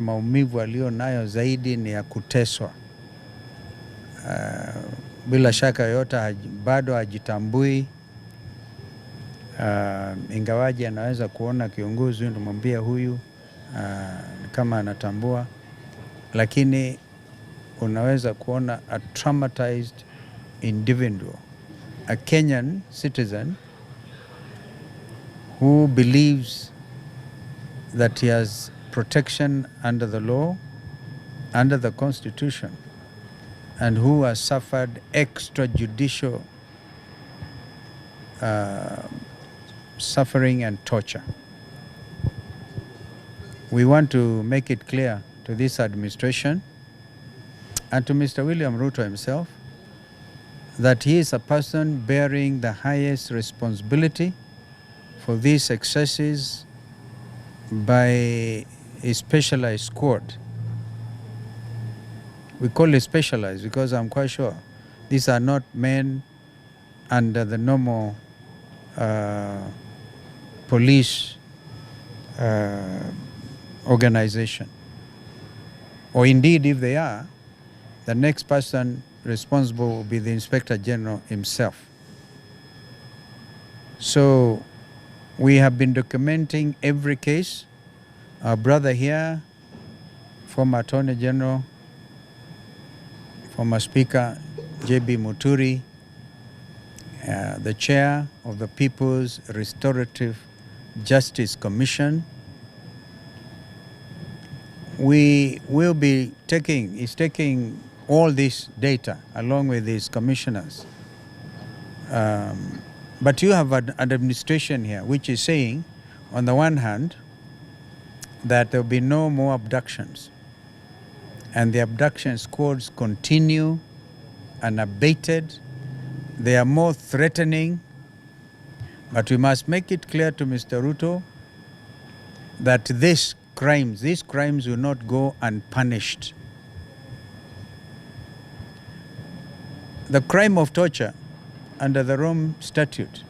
Maumivu aliyo nayo zaidi ni ya kuteswa. Bila shaka yoyote bado hajitambui. Ingawaji anaweza kuona kiongozi anamwambia huyu kama anatambua, lakini unaweza kuona a traumatized individual, a Kenyan citizen who believes that he has protection under the law, under the Constitution, and who has suffered extrajudicial suffering and torture. We want to make it clear to this administration and to Mr. William Ruto himself that he is a person bearing the highest responsibility for these excesses by a specialized squad. We call it specialized because I'm quite sure these are not men under the normal police organization. Or indeed, if they are, the next person responsible will be the Inspector General himself. So we have been documenting every case. Our brother here, former Attorney General, former Speaker J.B. Muturi, the chair of the People's Restorative Justice Commission. We will be taking all this data along with these commissioners. But you have an administration here which is saying, on the one hand, that there will be no more abductions. And the abduction squads continue unabated. They are more threatening. But we must make it clear to Mr. Ruto that these crimes will not go unpunished. The crime of torture under the Rome Statute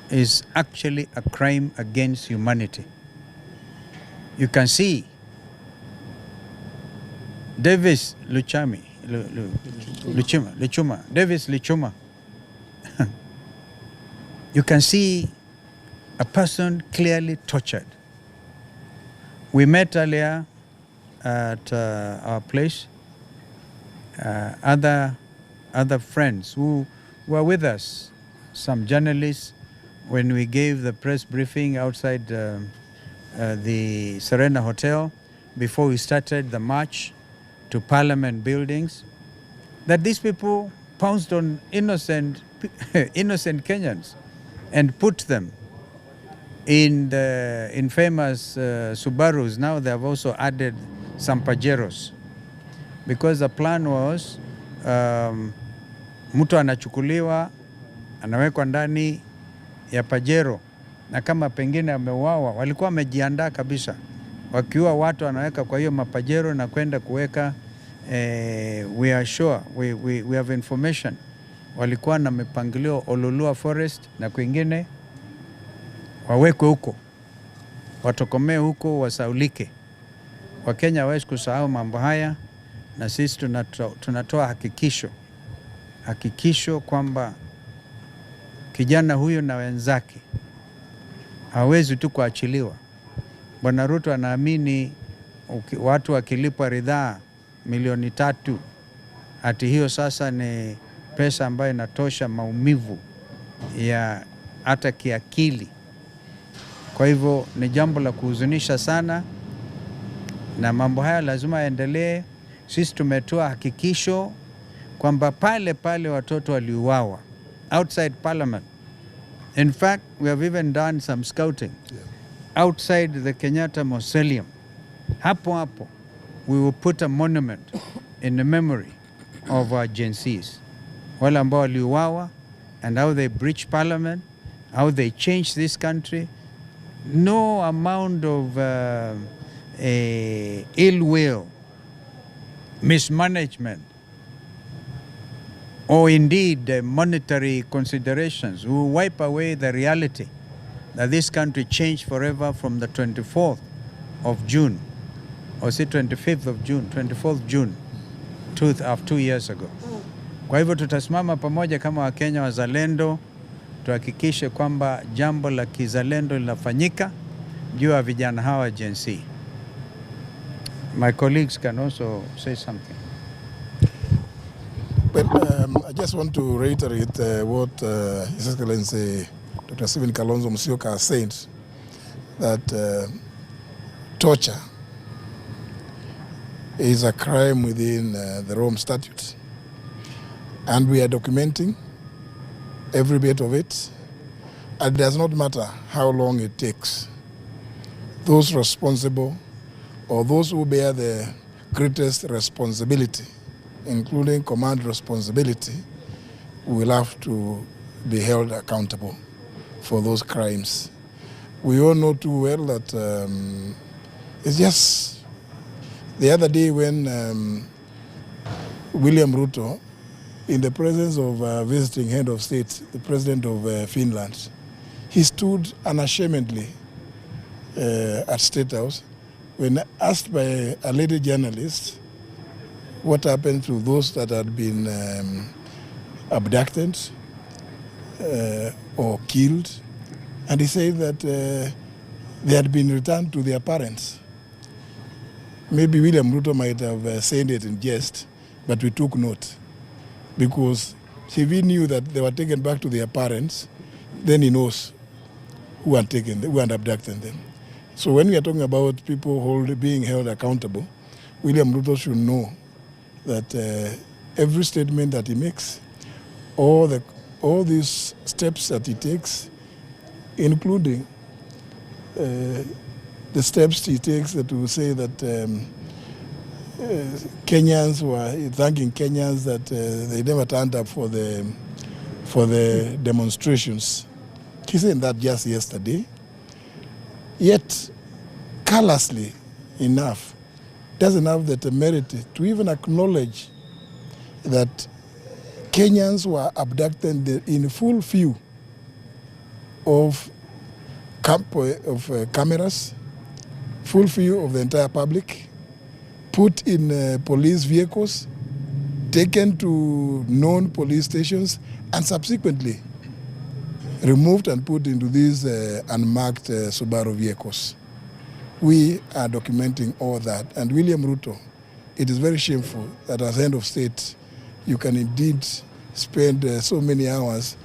is actually a crime against humanity. You can see Davis Lichuma, Davis Lichuma. You can see a person clearly tortured. We met earlier at our place, other friends who were with us, some journalists, when we gave the press briefing outside the Serena Hotel before we started the march to Parliament buildings, that these people pounced on innocent Kenyans and put them in the infamous Subarus. Now they have also added some Pajeros, because the plan was mtu anachukuliwa anawekwa ndani ya Pajero, na kama pengine ameuawa, walikuwa wamejiandaa kabisa, wakiua watu wanaweka kwa hiyo mapajero na kwenda kuweka we are sure, we have information, walikuwa na mipangilio Ololua Forest na kwingine wawekwe huko, watokomee huko, wasaulike. Wakenya hawezi kusahau mambo haya, na sisi tunatoa hakikisho kwamba kijana huyo na wenzake hawezi tu kuachiliwa. Bwana Ruto anaamini watu wakilipwa ridhaa milioni 3, ati hiyo sasa ni pesa ambayo inatosha maumivu ya hata kiakili. Kwa hivyo ni jambo la kuhuzunisha sana, na mambo haya lazima yaendelee. Sisi tumetoa hakikisho kwamba pale watoto waliuawa outside Parliament. In fact, we have even done some scouting outside the Kenyatta Mausoleum. Hapo we will put a monument in the memory of our Gen Zs, wale ambao waliuawa, and how they breached Parliament, how they changed this country. No amount of ill will, mismanagement, or indeed monetary considerations will wipe away the reality that this country changed forever from the 24th of June or si 25th of June, 24th June, 2 years ago. Kwa hivyo tutasimama pamoja kama Wakenya wazalendo, tuhakikishe kwamba jambo la kizalendo linafanyika juu ya vijana hawa Gen Z. My colleagues can also say something. Well, I just want to reiterate what His Excellency Dr. Stephen Kalonzo Musyoka has said, that torture is a crime within the Rome Statute. And we are documenting every bit of it. And it does not matter how long it takes. Those responsible or those who bear the greatest responsibility, including command responsibility, will have to be held accountable for those crimes. We all know too well that it's just the other day when William Ruto, in the presence of visiting head of state, the president of Finland, he stood unashamedly at State House when asked by a lady journalist what happened to those that had been abducted or killed. And he said that they had been returned to their parents. Maybe William Ruto might have said it in jest, but we took note. Because if he knew that they were taken back to their parents, then he knows who had abducted them. So when we are talking about people being held accountable, William Ruto should know that every statement that he makes, all these steps that he takes, including the steps he takes to say that Kenyans were thanking Kenyans that they never turned up for the demonstrations. He said that just yesterday. Yet, callously enough, doesn't have the temerity to even acknowledge that Kenyans were abducted in full view of cameras, full view of the entire public, put in police vehicles, taken to known police stations, and subsequently removed and put into these unmarked Subaru vehicles. We are documenting all that. And William Ruto, it is very shameful that as head of state, you can indeed spend so many hours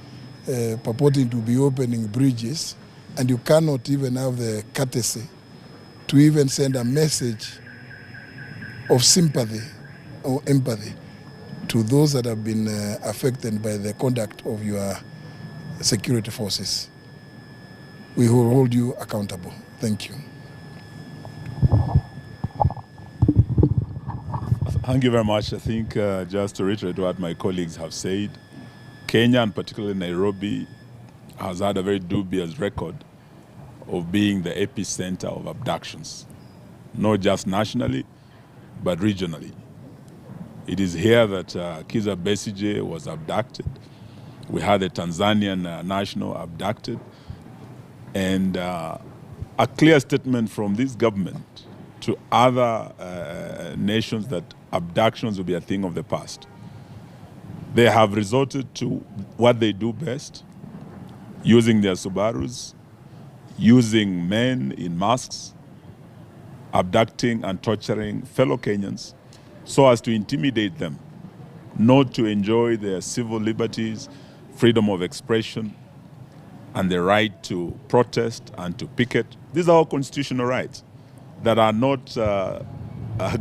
purporting to be opening bridges, and you cannot even have the courtesy to even send a message of sympathy or empathy to those that have been affected by the conduct of your security forces. We will hold you accountable. Thank you. Thank you very much. I think just to reiterate what my colleagues have said, Kenya, and particularly Nairobi, has had a very dubious record of being the epicenter of abductions, not just nationally, but regionally. It is here that Kizza Besigye was abducted. We had a Tanzanian national abducted, and a clear statement from this government to other nations that abductions will be a thing of the past. They have resorted to what they do best, using their Subarus, using men in masks, abducting and torturing fellow Kenyans so as to intimidate them, not to enjoy their civil liberties, freedom of expression, and the right to protest and to picket. These are all constitutional rights that are not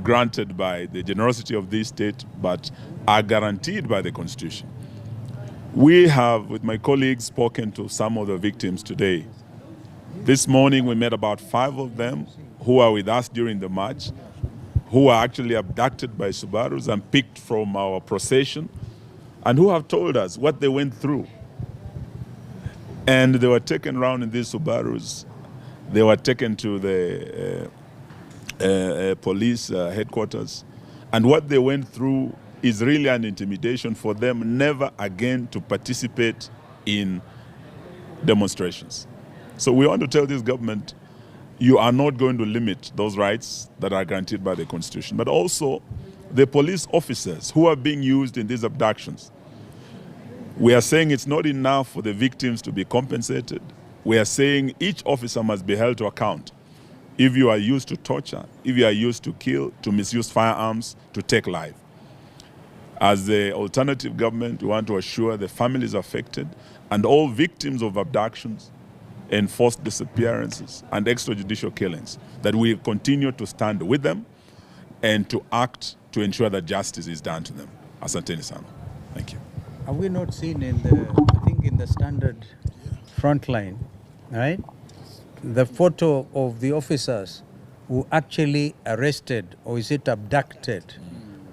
granted by the generosity of this state, but are guaranteed by the Constitution. We have, with my colleagues, spoken to some of the victims today. This morning we met about 5 of them who are with us during the march, who were actually abducted by Subarus and picked from our procession, and who have told us what they went through. And they were taken around in these Subarus. They were taken to the police headquarters. And what they went through is really an intimidation for them never again to participate in demonstrations. So we want to tell this government you are not going to limit those rights that are guaranteed by the Constitution, but also the police officers who are being used in these abductions. We are saying it's not enough for the victims to be compensated. We are saying each officer must be held to account. If you are used to torture, if you are used to kill, to misuse firearms, to take life. As the alternative government, we want to assure the families affected and all victims of abductions, enforced disappearances, and extrajudicial killings that we continue to stand with them and to act to ensure that justice is done to them. Asanteni sana. Thank you. Have we not seen in the, I think in the Standard Frontline, right? The photo of the officers who actually arrested, or is it abducted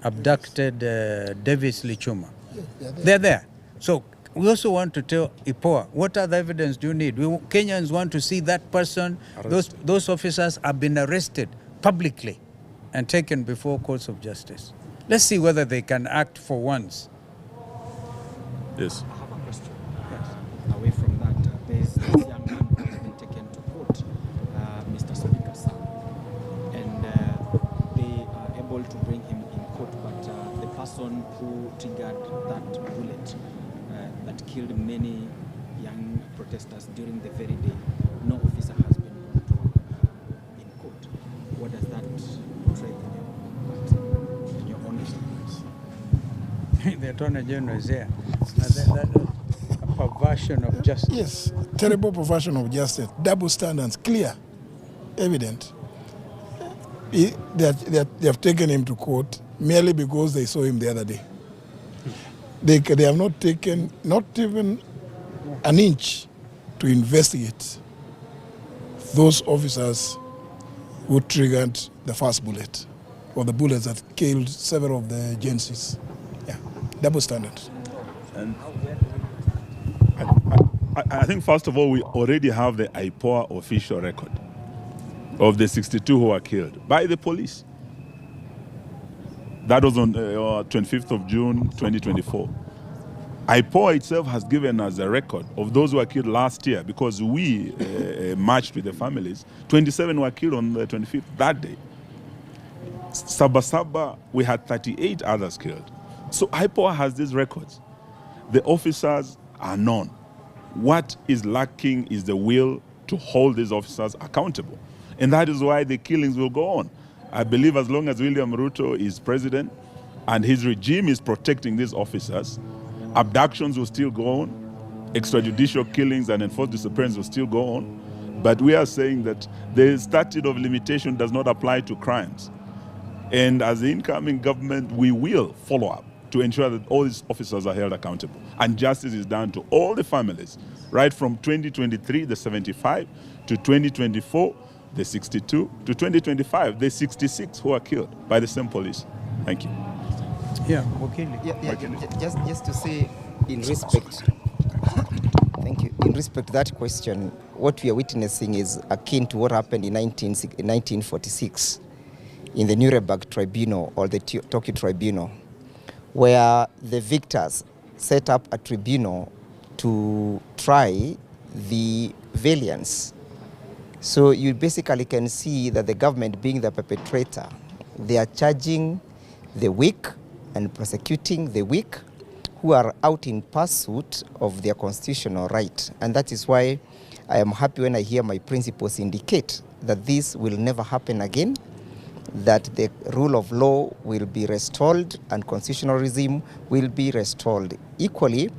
Davis Lichuma. They're there. So we also want to tell IPOA, what other evidence do you need? Kenyans want to see that person, those officers have been arrested publicly and taken before courts of justice. Let's see whether they can act for once. Yes. I have a question. Yes. Away from that, there's this young man who has been taken to court, Mr. Speaker's son, and they are able to bring him in court, but the person who triggered that bullet that killed many young protesters during the very day, no officer has been brought in court. What does that portray in your own experience? The Attorney General is there. A perversion of justice. Yes, terrible perversion of justice, double standards, clear, evident. They have taken him to court merely because they saw him the other day. They have not taken, not even an inch to investigate those officers who triggered the first bullet, or the bullets that killed several of the agencies. Yeah, double standard. And I think, first of all, we already have the IPOA official record of the 62 who were killed by the police. That was on 25th of June, 2024. IPOA itself has given us a record of those who were killed last year because we matched with the families. 27 were killed on the 25th that day. Sabasaba, we had 38 others killed. So IPOA has these records. The officers are known. What is lacking is the will to hold these officers accountable. And that is why the killings will go on. I believe as long as William Ruto is president and his regime is protecting these officers, abductions will still go on, extrajudicial killings and enforced disappearance will still go on. But we are saying that the statute of limitation does not apply to crimes. And as the incoming government, we will follow up to ensure that all these officers are held accountable. And justice is done to all the families, right from 2023, the 75, to 2024, the 62, to 2025, the 66 who are killed by the same police. Thank you. Yeah, Wakili. Just to say, in respect, thank you. In respect to that question, what we are witnessing is akin to what happened in 1946 in the Nuremberg Tribunal or the Tokyo Tribunal, where the victors set up a tribunal to try the valiants. So you basically can see that the government, being the perpetrator, they are charging the weak and prosecuting the weak who are out in pursuit of their constitutional right. And that is why I am happy when I hear my principles indicate that this will never happen again, that the rule of law will be restored and constitutional regime will be restored. Equally,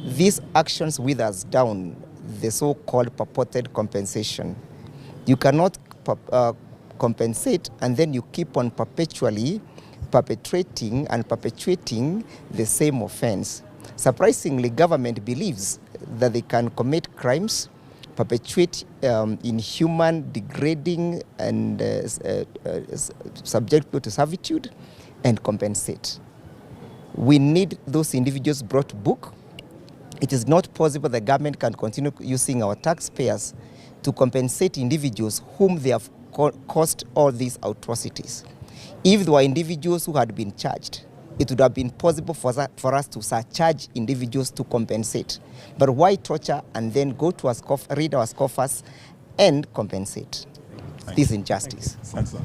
these actions withers down the so-called purported compensation. You cannot compensate and then you keep on perpetually perpetrating and perpetuating the same offense. Surprisingly, government believes that they can commit crimes, perpetuate inhuman, degrading, and subject people to servitude, and compensate. We need those individuals brought to book. It is not possible the government can continue using our taxpayers to compensate individuals whom they have caused all these atrocities. If there were individuals who had been charged, it would have been possible for us to surcharge individuals to compensate. But why torture and then go to read our scoffers and compensate? this injustice. Thanks, sir.